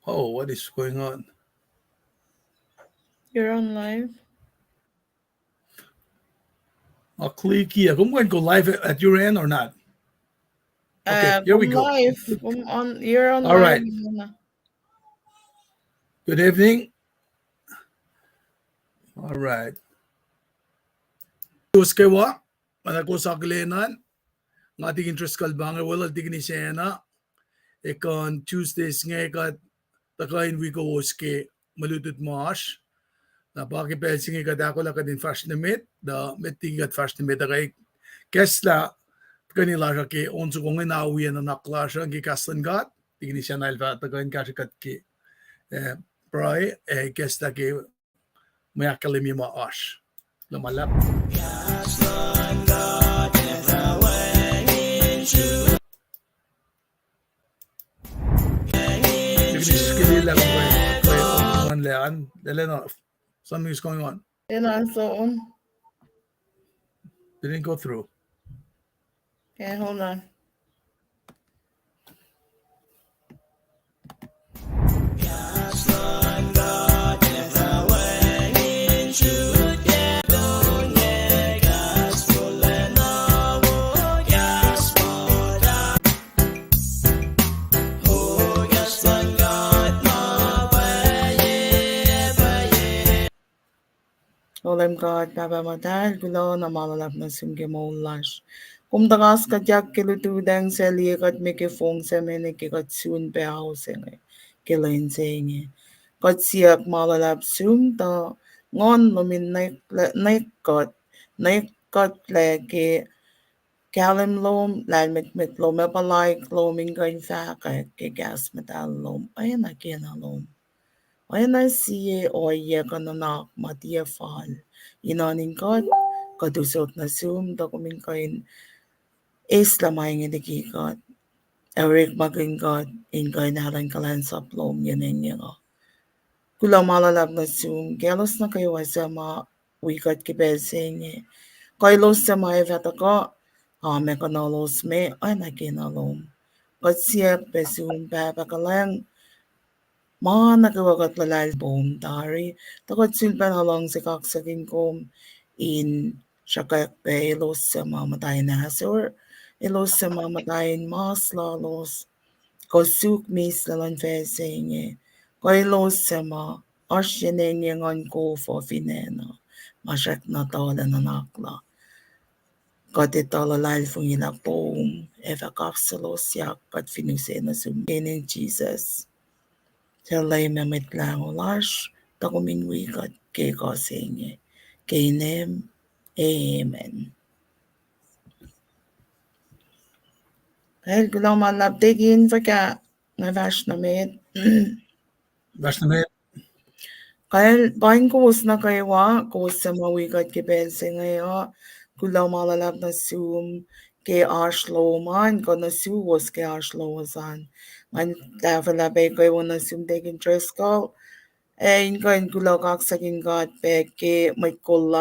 Oh, what is going on? You're on live. Click here. I'm going to go live at your end or not? Okay, here we Kung go. live, kung on, you're on All live right. muna. Good evening. All right. News kay wa. Manako sa kalinan. Ng ating interest kalbangan wala tigni siya na. Ekon Tuesdays nga ikat takain we go uske malutut maash. Napakipelsing ikat ako lang kadin fast na mit. Da meting ikat fast na mit akay kesla kanila siya ki onso kong inawiyan na nakla siya ki kaslan gat. Tigni siya na ilva takain kasikat ki pray kesla ki mayakalim yung maash. Lumalap. Something is going on. Yun ang on. Didn't go through. Okay, hold on. Olem God, Baba Madal, Gulo, na malalap na simge mo lash. Kung takas ka jak kilutudang sa likat may kifong sa mene kikat soon pe housing kilain sa inye. Kat siyak malalap sum ta ngon lumin naikot lagi kalim lom lalmit lom epalay loming kain faka kigas metal lom ayan na lom. When I see o yekanak matia fall, inaning God, kadusot na sum, dakuming kain, isla maing God, Eric maging God, in kain nalang kalan sa plom, yanin nga. Kula malalab na sum, galos na kayo sa mga wikat kibesing, kay los sa mga evata ko, me kanalos me, ay nakinalom. Kat siya pesum, papakalang, mga nagawagat lalal bom dari takot silpan halong si kaksakin kom in syakak pe ilos sa mamatay na hasor ilos sa mamatayin mas lalos kosuk mis lalon fesenge ko ilos sa ma asyening yangon ko for finena masyak na tawala na nakla Kote lalal fung ilapom eva kapsalos yak kat finuse na sumkening Jesus Shalay memit lang ulash, takuming wikat kay kosinge. Kay nem, Amen. Dahil ko lang malabdigin for ka, nga vash na mit. Vash na mit. Kaya bahin ko na kayo ko sa mga wikat kay Bense ngayon, kulang malalab na zoom, kay Ashlo man, ko na suwas kay Ashlo wasan. Man, dapat labay kayo na zoom taking dress call, in kain kulaw kak sa king God peke may kolar